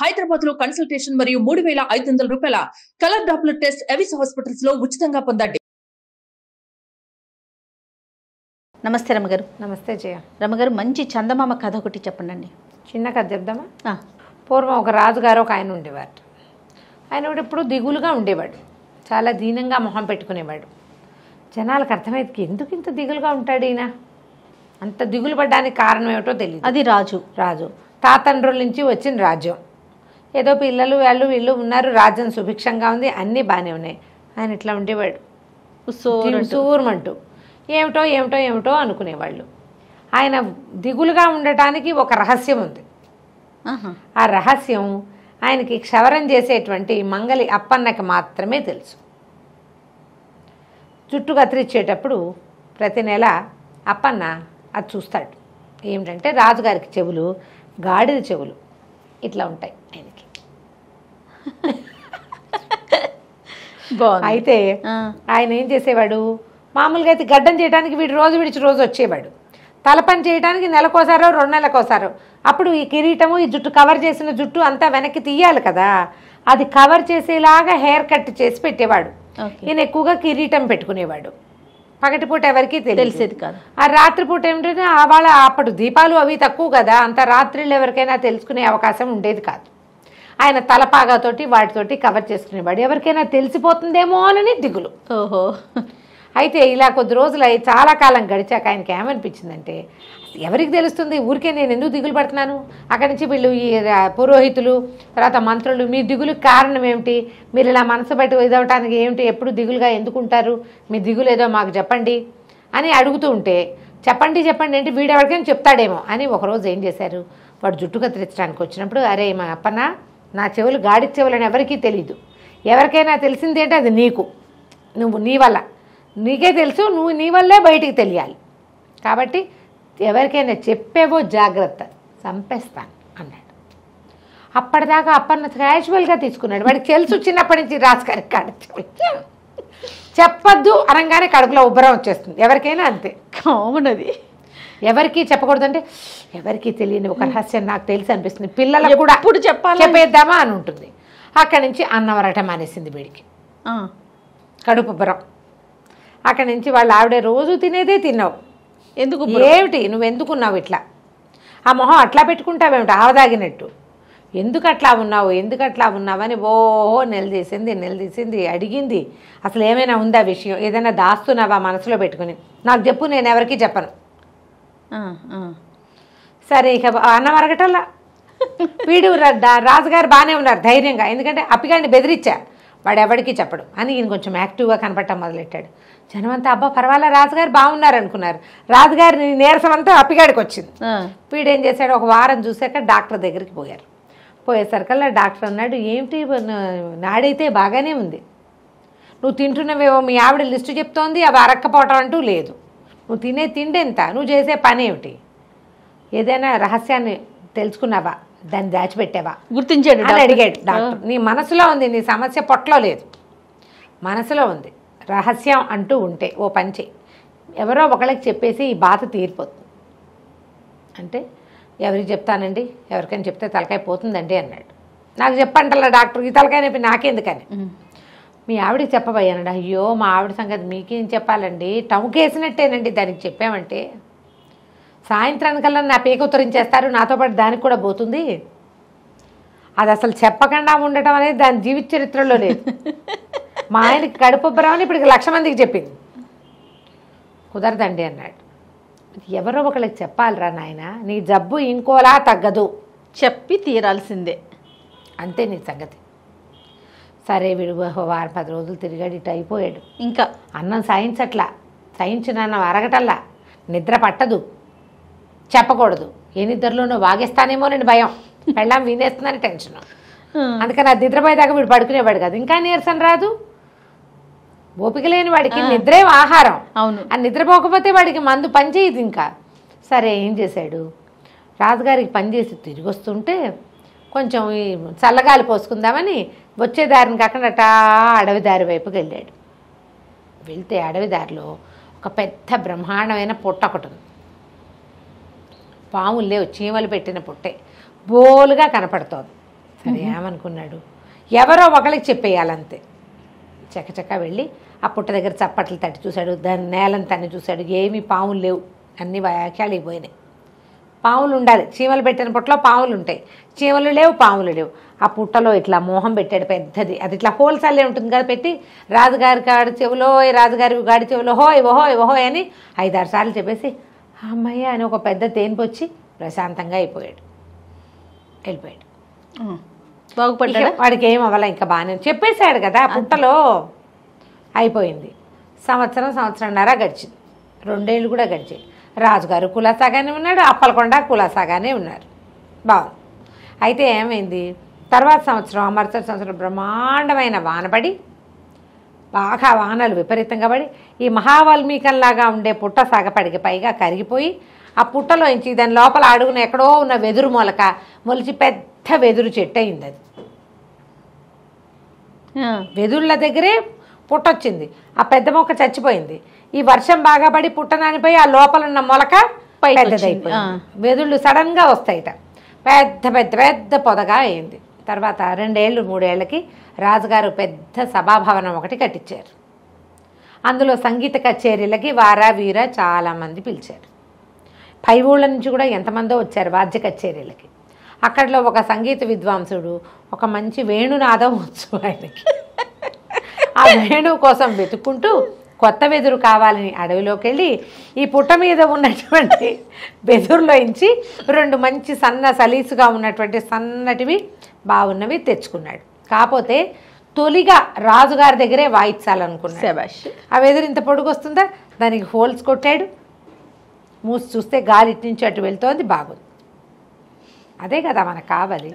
హైదరాబాద్ లో కన్సల్టేషన్ మరియు 3,500 రూపాయల colour Doppler test Avis hospitals లో ఉచితంగా పొందండి. నమస్తే రమగారు. నమస్తే జయ. రమగారు, మంచి చందమామ కథ ఒకటి చెప్పండి. చిన్న కథ చెప్దామా? పూర్వం ఒక రాజుగారు ఒక ఆయన ఉండేవారు. ఆయన కూడా ఎప్పుడు దిగులుగా ఉండేవాడు, చాలా దీనంగా మొహం పెట్టుకునేవాడు. జనాలకు అర్థమైంది, ఎందుకు ఇంత దిగులుగా ఉంటాడు ఈయన, అంత దిగులు పడ్డానికి కారణం ఏమిటో తెలియదు. అది రాజు తాతండ్రుల నుంచి వచ్చిన రాజ్యం, ఏదో పిల్లలు వాళ్ళు వీళ్ళు ఉన్నారు, రాజ్యం సుభిక్షంగా ఉంది, అన్నీ బాగానే ఉన్నాయి. ఆయన ఇట్లా ఉండేవాడు, సూర్మంటూ ఏమిటో ఏమిటో ఏమిటో అనుకునేవాళ్ళు. ఆయన దిగులుగా ఉండటానికి ఒక రహస్యం ఉంది. ఆ రహస్యం ఆయనకి క్షవరం చేసేటువంటి మంగలి అప్పన్నకి మాత్రమే తెలుసు. జుట్టు కత్తిరించేటప్పుడు ప్రతి నెల అప్పన్న అది చూస్తాడు. ఏమిటంటే రాజుగారికి చెవులు గాడిద చెవులు ఇట్లా ఉంటాయి ఆయనకి. అయితే ఆయన ఏం చేసేవాడు, మామూలుగా అయితే గడ్డం చేయడానికి వీడు రోజు విడిచి రోజు వచ్చేవాడు, తలపని చేయడానికి నెలకోసారో 2 నెలలకోసారో. అప్పుడు ఈ కిరీటము, ఈ జుట్టు కవర్ చేసిన జుట్టు అంతా వెనక్కి తీయాలి కదా, అది కవర్ చేసేలాగా హెయిర్ కట్ చేసి పెట్టేవాడు. ఈయన ఎక్కువగా కిరీటం పెట్టుకునేవాడు. పగటిపూట ఎవరికి తెలిసేది కాదు. ఆ రాత్రిపూట ఏమిటంటే వాళ్ళ అప్పుడు దీపాలు అవి తక్కువ కదా, అంత రాత్రిళ్ళు ఎవరికైనా తెలుసుకునే అవకాశం ఉండేది కాదు. ఆయన తలపాగాతోటి వాటితోటి కవర్ చేసుకునేవాడు, ఎవరికైనా తెలిసిపోతుందేమో అని దిగులు. ఓహో. అయితే ఇలా కొద్ది రోజులు చాలా కాలం గడిచాక ఆయనకి ఏమనిపించిందంటే, ఎవరికి తెలుస్తుంది, ఊరికే నేను ఎందుకు దిగులు పడుతున్నాను, అక్కడి నుంచి వీళ్ళు ఈ పురోహితులు తర్వాత మంత్రులు, మీ దిగులుకి కారణం ఏమిటి, మీరు ఇలా మనసు బయట ఇదవటానికి ఏమిటి, ఎప్పుడు దిగులుగా ఎందుకుంటారు, మీ దిగులు ఏదో మాకు చెప్పండి అని అడుగుతూ ఉంటే, చెప్పండి చెప్పండి అంటే వీడెవరికైనా చెప్తాడేమో అని ఒకరోజు ఏం చేశారు, వాడు జుట్టు కత్తిరించడానికి వచ్చినప్పుడు, అరే మా అప్పన్న, నా చెవులు గాడి చెవులు అని ఎవరికీ తెలీదు, ఎవరికైనా తెలిసింది అంటే అది నీకు, నువ్వు నీ వల్ల నీకే తెలుసు, నువ్వు నీ వల్లే బయటికి తెలియాలి, కాబట్టి ఎవరికైనా చెప్పేవో జాగ్రత్త, చంపేస్తాను అన్నాడు. అప్పటిదాకా అప్పన్న క్యాజువల్గా తీసుకున్నాడు, వాడికి తెలుసు చిన్నప్పటి నుంచి రాజుగారికి కాడు చెప్పొద్దు అనగానే కడుపులో ఉబ్బరం వచ్చేస్తుంది, ఎవరికైనా అంతే కామనది. ఎవరికి చెప్పకూడదంటే ఎవరికి తెలియని ఒక రహస్యం నాకు తెలిసి అనిపిస్తుంది, పిల్లలకు కూడా ఇప్పుడు చెప్పేద్దామా అని ఉంటుంది. అక్కడి నుంచి అన్నం వరటం మానేసింది వీడికి, కడుపు ఉబ్బరం. అక్కడి నుంచి వాళ్ళ ఆవిడే రోజు తినేదే తిన్నావు, ఎందుకు ఏమిటి నువ్వు ఎందుకున్నావు ఇట్లా, ఆ మొహం అట్లా పెట్టుకుంటావేమిటి ఆవదాగినట్టు, ఎందుకు అట్లా ఉన్నావు ఎందుకు అట్లా ఉన్నావని ఓహో నిలదీసింది అడిగింది. అసలు ఏమైనా ఉందా విషయం, ఏదైనా దాస్తున్నావా మనసులో పెట్టుకుని, నాకు చెప్పు, నేను ఎవరికి చెప్పను. సరే ఇక అన్నం అరగటల్లా వీడు రాజుగారు బాగానే ఉన్నారు ధైర్యంగా, ఎందుకంటే అప్పిగాడిని బెదిరించా, వాడు ఎవరికి చెప్పడు అని ఈయన కొంచెం యాక్టివ్గా కనపడటం మొదలెట్టాడు. జనమంతా అబ్బా పర్వాలే రాజుగారు బాగున్నారు అనుకున్నారు. రాజుగారి నీరసం అంతా అప్పిగాడికి వచ్చింది. వీడేం చేశాడు, ఒక వారం చూశాక డాక్టర్ దగ్గరికి పోయారు. పోయేసరికల్లా డాక్టర్ అన్నాడు, ఏమిటి నాడైతే బాగానే ఉంది, నువ్వు తింటున్నవేవో మీ ఆవిడ లిస్టు చెప్తోంది, అవి అరక్కపోవటం అంటూ లేదు, నువ్వు తినే తిండి ఎంత, నువ్వు చేసే పని ఏమిటి, ఏదైనా రహస్యాన్ని తెలుసుకున్నావా, దాన్ని దాచిపెట్టావా, గుర్తించాడు అని అడిగాడు డాక్టర్. నీ మనసులో ఉంది, నీ సమస్య పొట్టలో లేదు, మనసులో ఉంది, రహస్యం అంటూ ఉంటే ఓ పని చెయ్యి, ఎవరో ఒకళ్ళకి చెప్పేసి ఈ బాధ తీరిపోతుంది. అంటే ఎవరికి చెప్తానండి, ఎవరికైనా చెప్తే తలకాయ పోతుందండి అన్నాడు. నాకు చెప్పంటల్లా డాక్టర్, ఈ తలకాయ నొప్పి నాకెందుకని, మీ ఆవిడకి చెప్పబోయానండి. అయ్యో మా ఆవిడ సంగతి మీకేం చెప్పాలండి, టముకేసినట్టేనండి, దానికి చెప్పామంటే సాయంత్రానికల్లా నా పేక ఉత్తరించేస్తారు, నాతో పాటు దానికి కూడా పోతుంది, అది అసలు చెప్పకుండా ఉండటం అనేది దాని జీవిత చరిత్రలో లేదు. మా ఆయనకి కడుపుబ్బరమని ఇప్పటికి 1,00,000 మందికి చెప్పింది, కుదరదండి అన్నాడు. ఎవరో ఒకళ్ళకి చెప్పాలిరా నాయన, నీ జబ్బు ఇంకోలా తగ్గదు, చెప్పి తీరాల్సిందే, అంతే నీ సంగతి. సరే వీడు 10 రోజులు తిరిగాడు, ఇటు అయిపోయాడు. ఇంకా అన్నం సాయించట్లా, సాయించిన అన్నం అరగటల్లా, నిద్ర పట్టదు, చెప్పకూడదు, ఏ నిద్రలోనో వాగేస్తానేమో నేను భయం, పెళ్ళాం వినేస్తుందని టెన్షన్, అందుకని అది నిద్రపోయేదాకా వీడు పడుకునేవాడు కాదు. ఇంకా నీరసం రాదు, ఓపిక లేని వాడికి నిద్రే ఆహారం. అవును, ఆ నిద్రపోకపోతే వాడికి మందు పనిచేయదు ఇంకా. సరే ఏం చేశాడు, రాజుగారికి పనిచేసి తిరిగి వస్తుంటే కొంచెం ఈ చల్లగాలి పోసుకుందామని వచ్చే దారిని కాకుండా అడవి దారి వైపుకి వెళ్ళాడు. వెళ్తే అడవి దారిలో ఒక పెద్ద బ్రహ్మాండమైన పుట్ట ఒకటి ఉంది. పాములు లేవు, చీమలు పెట్టిన పుట్టే బోలుగా కనపడుతోంది. సరే ఏమనుకున్నాడు, ఎవరో ఒకరికి చెప్పేయాలంతే. చక్కచక్క వెళ్ళి ఆ పుట్ట దగ్గర చప్పట్లు తట్టి చూశాడు, దాని నేలను తన్ని చూశాడు. ఏమీ పాములు లేవు, అన్ని వ్యాఖ్యాలికి పోయినాయి. పాములు ఉండాలి, చీమలు పెట్టిన పుట్టలో పాములు ఉంటాయి, చీమలు లేవు, పాములు లేవు. ఆ పుట్టలో ఇట్లా మోహం పెట్టాడు పెద్దది, అది ఇట్లా హోల్సల్లే ఉంటుంది కదా, పెట్టి రాజుగారి గాడి చెవులో, రాజుగారి గాడి చెవులో హోయ్ ఓహోయ్ ఓహోయ్ అని 5-6 సార్లు చెప్పేసి అమ్మయ్య అని ఒక పెద్ద తేనిపొచ్చి ప్రశాంతంగా అయిపోయాడు, వెళ్ళిపోయాడు. బాగుపడ్డా? వాడికి ఏం అవ్వాల, ఇంకా బాగానే చెప్పేశాడు కదా పుట్టలో. అయిపోయింది. సంవత్సరంన్నర గడిచింది, 2 ఏళ్ళు కూడా గడిచాయి. రాజుగారు కులాసాగానే ఉన్నాడు, అప్పలకొండ కులాసాగానే ఉన్నారు. బాగుంది. అయితే ఏమైంది, తర్వాత సంవత్సరం మరుసటి సంవత్సరం బ్రహ్మాండమైన వానపడి, బాగా వానలు విపరీతంగా పడి ఈ మహావాల్మీకంలాగా ఉండే పుట్ట సాగపడికి పైగా కరిగిపోయి, ఆ పుట్టలోంచి దాని లోపల అడుగున ఎక్కడో ఉన్న వెదురు మొలక మొలిచి పెద్ద వెదురు చెట్టు అయింది. అది వెదుళ్ళ దగ్గరే పుట్టొచ్చింది, ఆ పెద్ద మొక్క చచ్చిపోయింది. ఈ వర్షం బాగా పడి పుట్టనానిపోయి ఆ లోపల ఉన్న మొలక పెద్దదైపోయింది. వెదుళ్ళు సడన్గా వస్తాయిట, పెద్ద పెద్ద పెద్ద పొదగా అయింది. తర్వాత 2 ఏళ్ళు 3 ఏళ్ళకి రాజుగారు పెద్ద సభాభవనం ఒకటి కట్టించారు. అందులో సంగీత కచేరీలకి వారా వీర చాలామంది పిలిచారు. పై ఊళ్ళ నుంచి కూడా ఎంతమందో వచ్చారు వాద్య కచేరీలకి. అక్కడలో ఒక సంగీత విద్వాంసుడు ఒక మంచి వేణునాదం వచ్చు ఆయనకి. ఆ వేణువు కోసం వెతుక్కుంటూ కొత్త వెదురు కావాలని అడవిలోకి వెళ్ళి ఈ పుట్ట మీద ఉన్నటువంటి వెదురులోంచి 2 మంచి సలీసుగా ఉన్నటువంటి సన్నటివి బాగున్నవి తెచ్చుకున్నాడు. కాకపోతే తొలిగా రాజుగారి దగ్గరే వాయించాలనుకున్నాడు. ఆ వెదురు ఇంత పొడుగు వస్తుందా, దానికి హోల్స్ కొట్టాడు. మూసి చూస్తే గాలి ఇటు నుంచి అటు వెళ్తోంది, బాగుంది. అదే కదా మనకు కావాలి.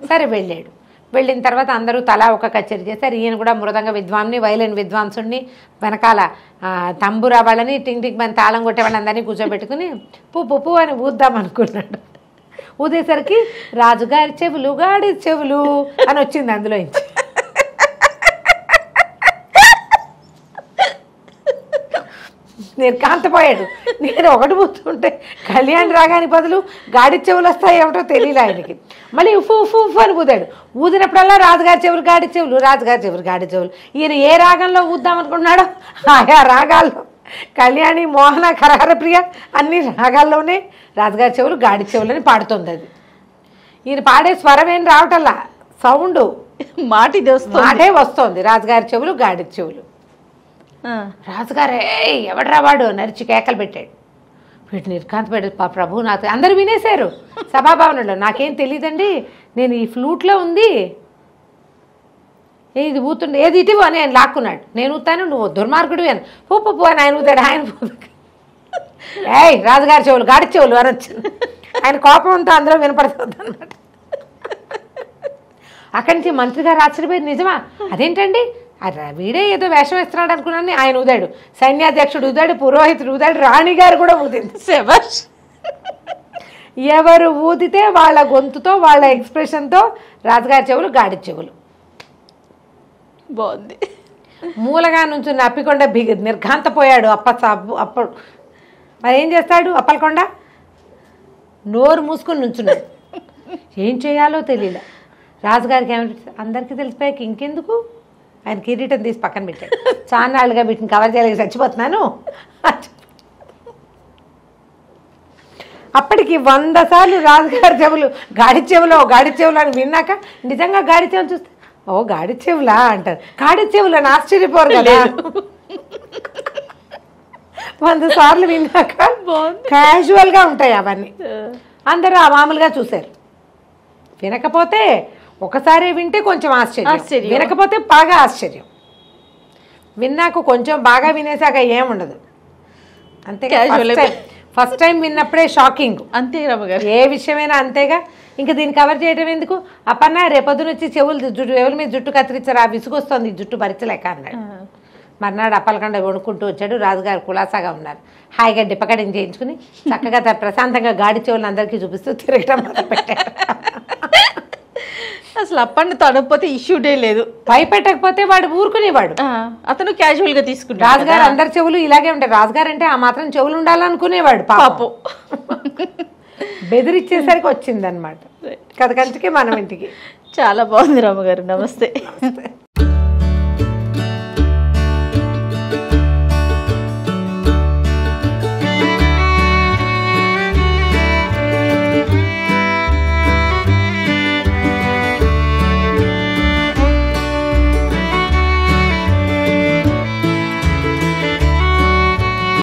సరే వెళ్ళాడు. వెళ్ళిన తర్వాత అందరూ తలా ఒక కచేరీ చేశారు. ఈయన కూడా మృదంగ విద్వాంని, వైలిన్ విద్వాంసుడిని, వెనకాల తంబురా వాళ్ళని, టింగ్ టింగ్ అని తాళం కొట్టే వాళ్ళందరినీ కూర్చోబెట్టుకుని పువ్వు అని ఊద్దాం అనుకున్నాడు. ఊదేసరికి రాజుగారి చెవులు గాడి చెవులు అని వచ్చింది అందులో నుంచి. నేను కాంతపోయాడు. నేను ఒకటి పూతుంటే కళ్యాణ్ రాగాని బదులు గాడి చెవులు వస్తాయి ఏమిటో తెలియలే ఆయనకి. మళ్ళీ ఉఫు ఉఫు ఉఫు అని ఊదాడు. ఊదినప్పుడల్లా రాజుగారి చెవులు గాడి చెవులు, రాజుగారి చెవులు గాడి చెవులు. ఈయన ఏ రాగంలో ఊద్దామనుకున్నాడో ఆయా రాగాల్లో కళ్యాణి, మోహన, కరహరప్రియ అన్ని రాగాల్లోనే రాజుగారి చెవులు గాడి చెవులని పాడుతుంది. అది ఈయన పాడే స్వరం ఏం రావటల్లా, సౌండ్ మాటే వస్తుంది. రాజుగారి చెవులు గాడి చెవులు. రాజుగారే ఎవడరా వాడు నరిచి కేకలు పెట్టాడు. వీటి నిర్కాంత పెట్టాడు. ప్రభు నాకు అందరూ వినేశారు సభాభవనంలో. నాకేం తెలియదండి, నేను ఈ ఫ్లూట్లో ఉంది, ఇది ఊతుండే, ఏది ఇటు అని ఆయన లాక్కున్నాడు. నేను ఊతాను, నువ్వు దుర్మార్గుడు అని పూ అని ఆయన ఊతాడు. ఆయన ఏయ్ రాజుగారి చెవులు గాడి చెవులు అని వచ్చింది. ఆయన కోపంతో అందులో వినపడుతుంది అన్నమాట. అక్కడి నుంచి మంత్రి గారు ఆశ్చర్యపోయింది. నిజమా? అదేంటండి, వీడే ఏదో వేషం వేస్తున్నాడు అనుకున్నాను. ఆయన ఊదాడు, సైన్యాధ్యక్షుడు ఊదాడు, పురోహితుడు ఊదాడు, రాణిగారు కూడా ఊదింది. ఎవరు ఊదితే వాళ్ళ గొంతుతో, వాళ్ళ ఎక్స్ప్రెషన్తో రాజుగారి చెవులు గాడి చెవులు. బాగుంది. మూలగా నుంచి అప్పికొండ నిర్ఘాంతపోయాడు. అప్పుడు మరి ఏం చేస్తాడు అప్పలకొండ? నోరు మూసుకొని నుంచున్నాడు. ఏం చేయాలో తెలియలే. రాజుగారికి ఏమంటే అందరికీ తెలిసిపోయాక ఇంకెందుకు, ఆయన కిరీటం తీసి పక్కన పెట్టాడు. చాన్నాళ్ళుగా వీటిని కవర్ చేయలేక చచ్చిపోతున్నాను. అప్పటికి 100 సార్లు రాజుగారి చెవులు గాడి చెవులు అని విన్నాక నిజంగా గాడి చెవులు చూస్తే ఓ గాడి చెవులా అంటారు. గాడి చెవులు అని ఆశ్చర్యపోరు కదా. 100 సార్లు విన్నాక క్యాజువల్గా ఉంటాయి అవన్నీ. అందరూ మామూలుగా చూశారు. వినకపోతే ఒకసారి వింటే కొంచెం ఆశ్చర్యం, వినకపోతే బాగా ఆశ్చర్యం. విన్నాక కొంచెం బాగా వినేసాక ఏముండదు. అంతే. ఫస్ట్ టైం విన్నప్పుడే షాకింగ్. అంతే రమ్మగారు, ఏ విషయమైనా అంతేగా. ఇంకా దీన్ని కవర్ చేయడం ఎందుకు? అప్పన్న రేపొద్దున వచ్చి చెవుల మీద జుట్టు కత్తిరించారు, ఆ విసుగొస్తుంది జుట్టు భరించలేక అన్నాడు. మర్నాడు అప్పలకొండ కొనుక్కుంటూ వచ్చాడు. రాజుగారు కులాసాగా ఉన్నారు. హాయిగా డిప్పకడం చేయించుకుని చక్కగా ప్రశాంతంగా గాడి చెవులను అందరికీ చూపిస్తూ తిరగడం మొదలుపెట్టాడు. అసలు అప్పన్న తనకపోతే ఇష్యూడే లేదు. భయపెట్టకపోతే వాడు ఊరుకునేవాడు. అతను క్యాజువల్ గా తీసుకున్నాడు. రాజుగారు అందరి చెవులు ఇలాగే ఉంటాయి. రాజుగారు అంటే ఆ మాత్రం చెవులు ఉండాలనుకునేవాడు పాపం. బెదిరిచ్చేసరికి వచ్చిందనమాట కథ కంచికి మనం ఇంటికి. చాలా బాగుంది రమ్మగారు. నమస్తే.